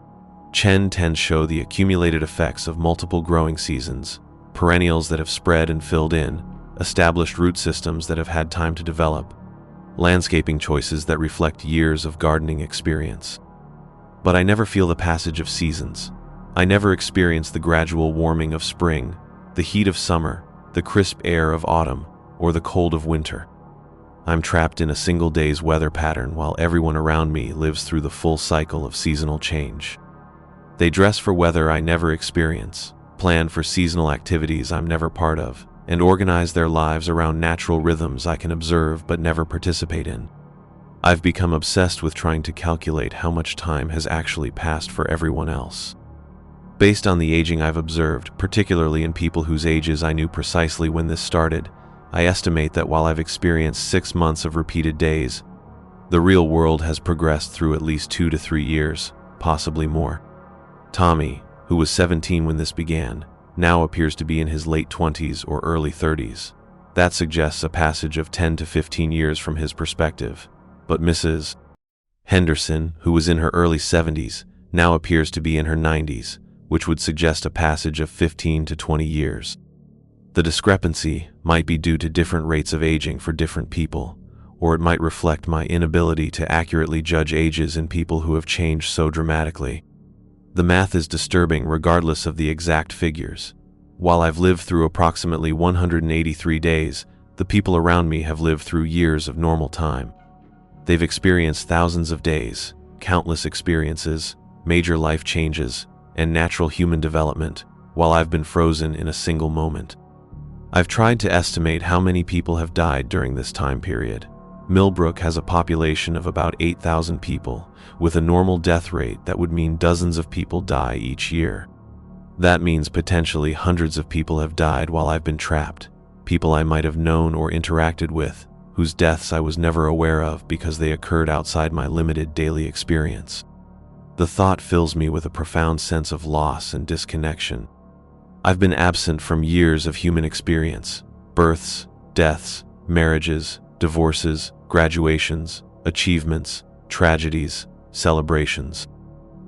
Chen tends show the accumulated effects of multiple growing seasons, perennials that have spread and filled in, established root systems that have had time to develop, landscaping choices that reflect years of gardening experience. But I never feel the passage of seasons. I never experience the gradual warming of spring, the heat of summer, the crisp air of autumn, or the cold of winter. I'm trapped in a single day's weather pattern while everyone around me lives through the full cycle of seasonal change. They dress for weather I never experience, plan for seasonal activities I'm never part of, and organize their lives around natural rhythms I can observe but never participate in. I've become obsessed with trying to calculate how much time has actually passed for everyone else. Based on the aging I've observed, particularly in people whose ages I knew precisely when this started, I estimate that while I've experienced 6 months of repeated days, the real world has progressed through at least 2 to 3 years, possibly more. Tommy, who was 17 when this began, now appears to be in his late 20s or early 30s. That suggests a passage of 10 to 15 years from his perspective. But Mrs. Henderson, who was in her early 70s, now appears to be in her 90s, which would suggest a passage of 15 to 20 years. The discrepancy might be due to different rates of aging for different people, or it might reflect my inability to accurately judge ages in people who have changed so dramatically. The math is disturbing regardless of the exact figures. While I've lived through approximately 183 days, the people around me have lived through years of normal time. They've experienced thousands of days, countless experiences, major life changes, and natural human development, while I've been frozen in a single moment. I've tried to estimate how many people have died during this time period. Millbrook has a population of about 8,000 people, with a normal death rate that would mean dozens of people die each year. That means potentially hundreds of people have died while I've been trapped, people I might have known or interacted with, whose deaths I was never aware of because they occurred outside my limited daily experience. The thought fills me with a profound sense of loss and disconnection. I've been absent from years of human experience: births, deaths, marriages, divorces, graduations, achievements, tragedies, celebrations.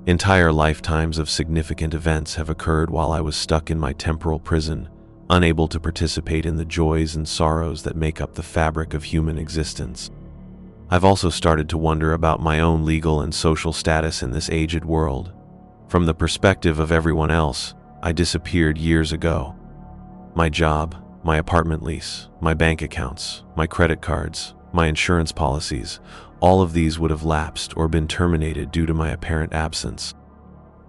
Entire lifetimes of significant events have occurred while I was stuck in my temporal prison, unable to participate in the joys and sorrows that make up the fabric of human existence. I've also started to wonder about my own legal and social status in this aged world. From the perspective of everyone else, I disappeared years ago. My job, my apartment lease, my bank accounts, my credit cards, my insurance policies, all of these would have lapsed or been terminated due to my apparent absence.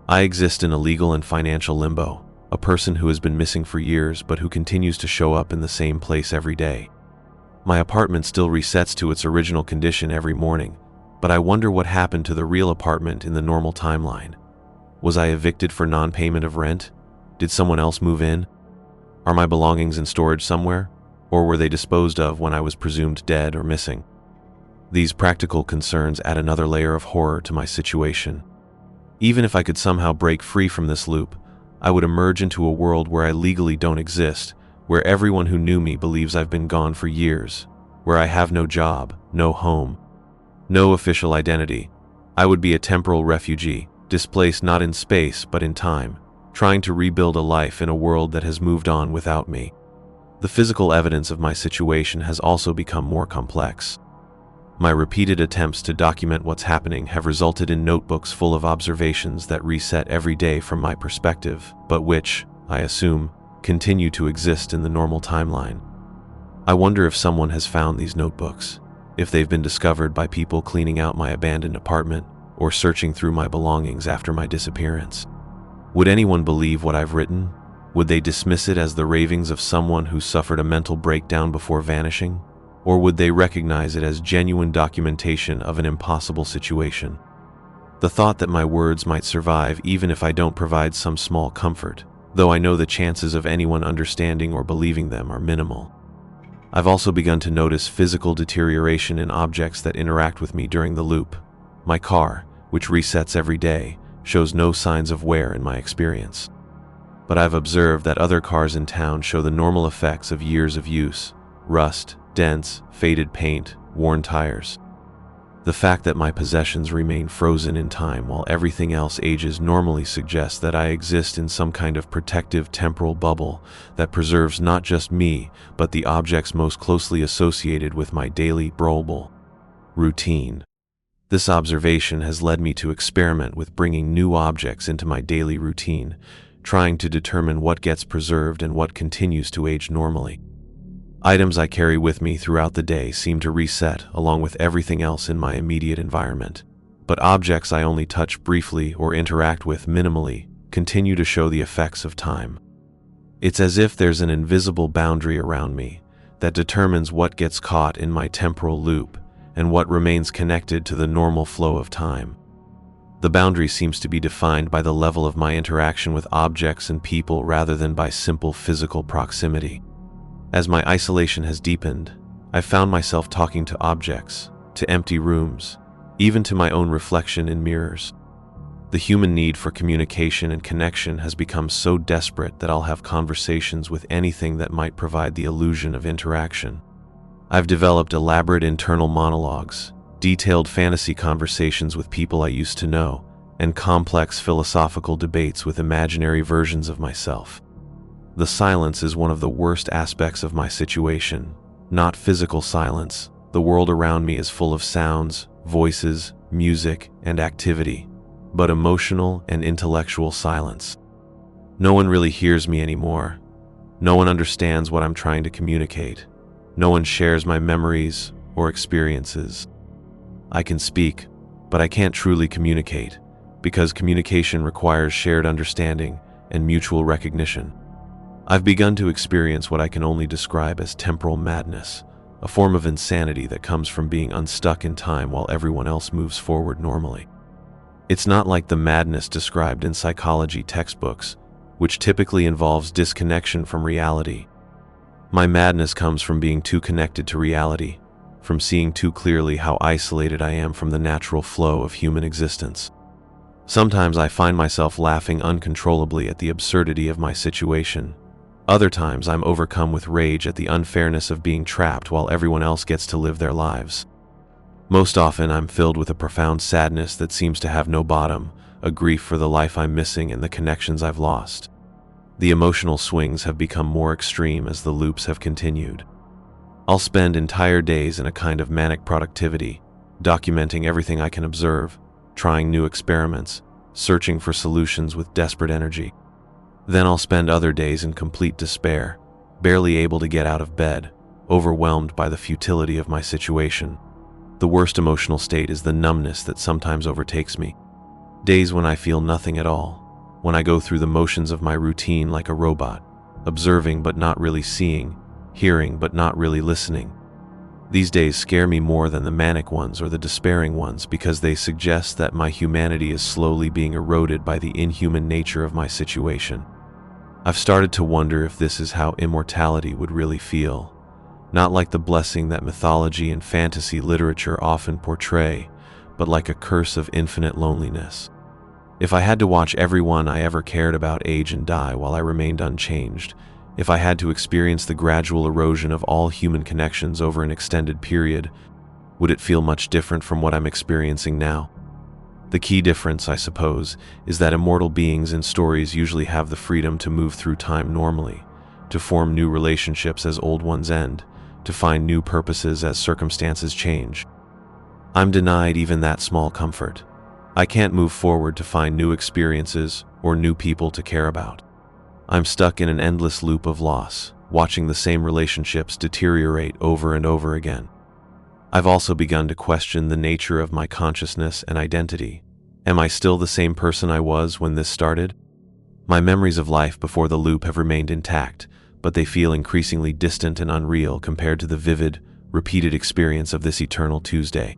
I exist in a legal and financial limbo, a person who has been missing for years but who continues to show up in the same place every day. My apartment still resets to its original condition every morning, but I wonder what happened to the real apartment in the normal timeline. Was I evicted for non-payment of rent? Did someone else move in? Are my belongings in storage somewhere? Or were they disposed of when I was presumed dead or missing? These practical concerns add another layer of horror to my situation. Even if I could somehow break free from this loop, I would emerge into a world where I legally don't exist, where everyone who knew me believes I've been gone for years, where I have no job, no home, no official identity. I would be a temporal refugee, displaced not in space but in time, trying to rebuild a life in a world that has moved on without me. The physical evidence of my situation has also become more complex. My repeated attempts to document what's happening have resulted in notebooks full of observations that reset every day from my perspective, but which, I assume, continue to exist in the normal timeline. I wonder if someone has found these notebooks, if they've been discovered by people cleaning out my abandoned apartment or searching through my belongings after my disappearance. Would anyone believe what I've written? Would they dismiss it as the ravings of someone who suffered a mental breakdown before vanishing? Or would they recognize it as genuine documentation of an impossible situation? The thought that my words might survive even if I don't provide some small comfort, though I know the chances of anyone understanding or believing them are minimal. I've also begun to notice physical deterioration in objects that interact with me during the loop. My car, which resets every day, shows no signs of wear in my experience. But I've observed that other cars in town show the normal effects of years of use: rust, dents, faded paint, worn tires. The fact that my possessions remain frozen in time while everything else ages normally suggests that I exist in some kind of protective temporal bubble that preserves not just me, but the objects most closely associated with my daily routine. This observation has led me to experiment with bringing new objects into my daily routine, trying to determine what gets preserved and what continues to age normally. Items I carry with me throughout the day seem to reset along with everything else in my immediate environment, but objects I only touch briefly or interact with minimally continue to show the effects of time. It's as if there's an invisible boundary around me that determines what gets caught in my temporal loop and what remains connected to the normal flow of time. The boundary seems to be defined by the level of my interaction with objects and people rather than by simple physical proximity. As my isolation has deepened, I found myself talking to objects, to empty rooms, even to my own reflection in mirrors. The human need for communication and connection has become so desperate that I'll have conversations with anything that might provide the illusion of interaction. I've developed elaborate internal monologues, detailed fantasy conversations with people I used to know, and complex philosophical debates with imaginary versions of myself. The silence is one of the worst aspects of my situation. Not physical silence. The world around me is full of sounds, voices, music, and activity, but emotional and intellectual silence. No one really hears me anymore. No one understands what I'm trying to communicate. No one shares my memories or experiences. I can speak, but I can't truly communicate, because communication requires shared understanding and mutual recognition. I've begun to experience what I can only describe as temporal madness, a form of insanity that comes from being unstuck in time while everyone else moves forward normally. It's not like the madness described in psychology textbooks, which typically involves disconnection from reality. My madness comes from being too connected to reality, from seeing too clearly how isolated I am from the natural flow of human existence. Sometimes I find myself laughing uncontrollably at the absurdity of my situation. Other times I'm overcome with rage at the unfairness of being trapped while everyone else gets to live their lives. Most often I'm filled with a profound sadness that seems to have no bottom, a grief for the life I'm missing and the connections I've lost. The emotional swings have become more extreme as the loops have continued. I'll spend entire days in a kind of manic productivity, documenting everything I can observe, trying new experiments, searching for solutions with desperate energy. Then I'll spend other days in complete despair, barely able to get out of bed, overwhelmed by the futility of my situation. The worst emotional state is the numbness that sometimes overtakes me. Days when I feel nothing at all, when I go through the motions of my routine like a robot, observing but not really seeing, hearing but not really listening. These days scare me more than the manic ones or the despairing ones because they suggest that my humanity is slowly being eroded by the inhuman nature of my situation. I've started to wonder if this is how immortality would really feel, not like the blessing that mythology and fantasy literature often portray, but like a curse of infinite loneliness. If I had to watch everyone I ever cared about age and die while I remained unchanged, if I had to experience the gradual erosion of all human connections over an extended period, would it feel much different from what I'm experiencing now? The key difference, I suppose, is that immortal beings in stories usually have the freedom to move through time normally, to form new relationships as old ones end, to find new purposes as circumstances change. I'm denied even that small comfort. I can't move forward to find new experiences or new people to care about. I'm stuck in an endless loop of loss, watching the same relationships deteriorate over and over again. I've also begun to question the nature of my consciousness and identity. Am I still the same person I was when this started? My memories of life before the loop have remained intact, but they feel increasingly distant and unreal compared to the vivid, repeated experience of this eternal Tuesday.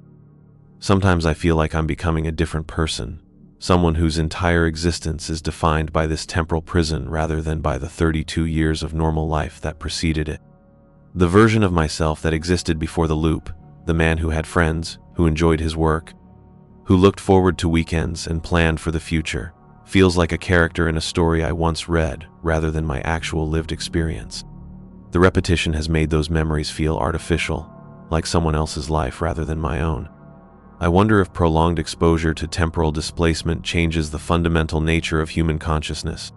Sometimes I feel like I'm becoming a different person, someone whose entire existence is defined by this temporal prison rather than by the 32 years of normal life that preceded it. The version of myself that existed before the loop, the man who had friends, who enjoyed his work, who looked forward to weekends and planned for the future, feels like a character in a story I once read rather than my actual lived experience. The repetition has made those memories feel artificial, like someone else's life rather than my own. I wonder if prolonged exposure to temporal displacement changes the fundamental nature of human consciousness.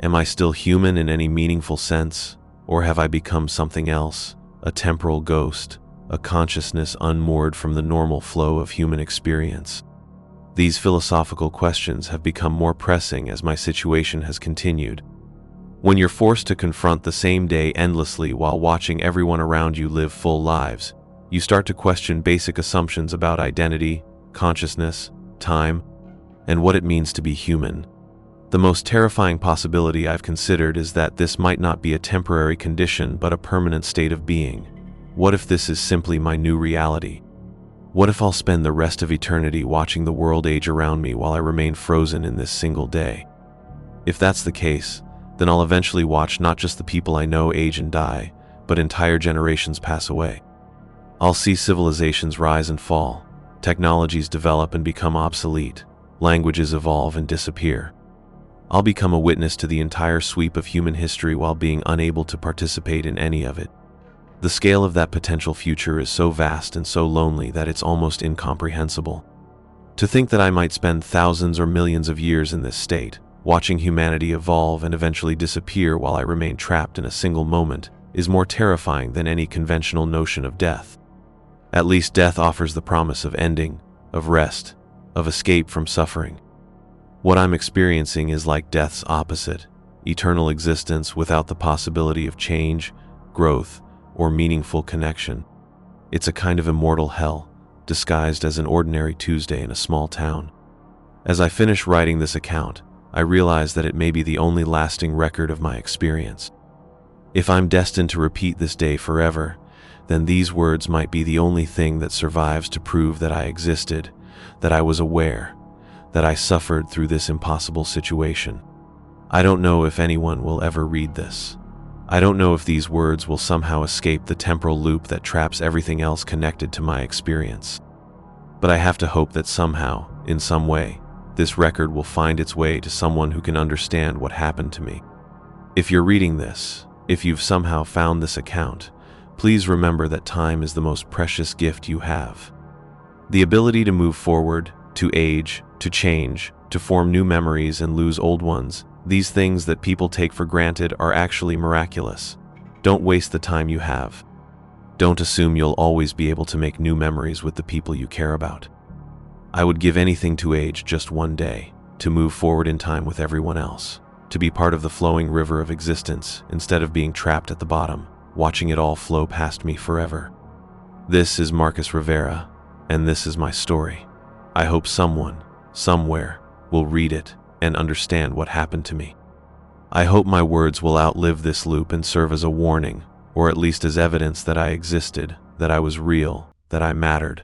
Am I still human in any meaningful sense, or have I become something else, a temporal ghost, a consciousness unmoored from the normal flow of human experience? These philosophical questions have become more pressing as my situation has continued. When you're forced to confront the same day endlessly while watching everyone around you live full lives, you start to question basic assumptions about identity, consciousness, time, and what it means to be human. The most terrifying possibility I've considered is that this might not be a temporary condition but a permanent state of being. What if this is simply my new reality? What if I'll spend the rest of eternity watching the world age around me while I remain frozen in this single day? If that's the case, then I'll eventually watch not just the people I know age and die, but entire generations pass away. I'll see civilizations rise and fall, technologies develop and become obsolete, languages evolve and disappear. I'll become a witness to the entire sweep of human history while being unable to participate in any of it. The scale of that potential future is so vast and so lonely that it's almost incomprehensible. To think that I might spend thousands or millions of years in this state, watching humanity evolve and eventually disappear while I remain trapped in a single moment, is more terrifying than any conventional notion of death. At least death offers the promise of ending, of rest, of escape from suffering. What I'm experiencing is like death's opposite, eternal existence without the possibility of change, growth, or meaningful connection. It's a kind of immortal hell, disguised as an ordinary Tuesday in a small town. As I finish writing this account, I realize that it may be the only lasting record of my experience. If I'm destined to repeat this day forever, then these words might be the only thing that survives to prove that I existed, that I was aware, that I suffered through this impossible situation. I don't know if anyone will ever read this. I don't know if these words will somehow escape the temporal loop that traps everything else connected to my experience. But I have to hope that somehow, in some way, this record will find its way to someone who can understand what happened to me. If you're reading this, if you've somehow found this account, please remember that time is the most precious gift you have. The ability to move forward, to age, to change, to form new memories and lose old ones, these things that people take for granted are actually miraculous. Don't waste the time you have. Don't assume you'll always be able to make new memories with the people you care about. I would give anything to age just one day, to move forward in time with everyone else, to be part of the flowing river of existence instead of being trapped at the bottom, watching it all flow past me forever. This is Marcus Rivera, and this is my story. I hope someone, somewhere, will read it and understand what happened to me. I hope my words will outlive this loop and serve as a warning, or at least as evidence that I existed, that I was real, that I mattered.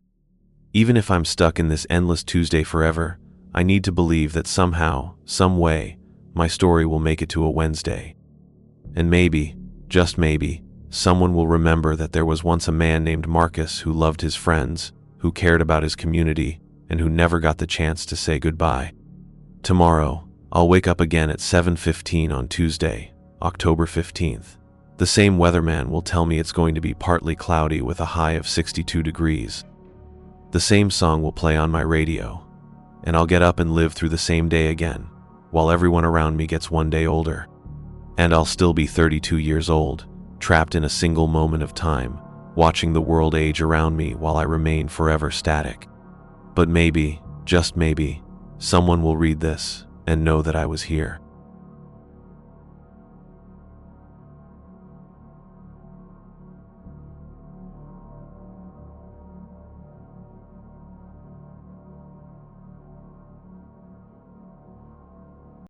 Even if I'm stuck in this endless Tuesday forever, I need to believe that somehow, some way, my story will make it to a Wednesday. And maybe, just maybe, someone will remember that there was once a man named Marcus who loved his friends, who cared about his community, and who never got the chance to say goodbye. Tomorrow, I'll wake up again at 7:15 on Tuesday, October 15th. The same weatherman will tell me it's going to be partly cloudy with a high of 62 degrees. The same song will play on my radio, and I'll get up and live through the same day again, while everyone around me gets one day older. And I'll still be 32 years old, trapped in a single moment of time, watching the world age around me while I remain forever static. But maybe, just maybe, someone will read this and know that I was here.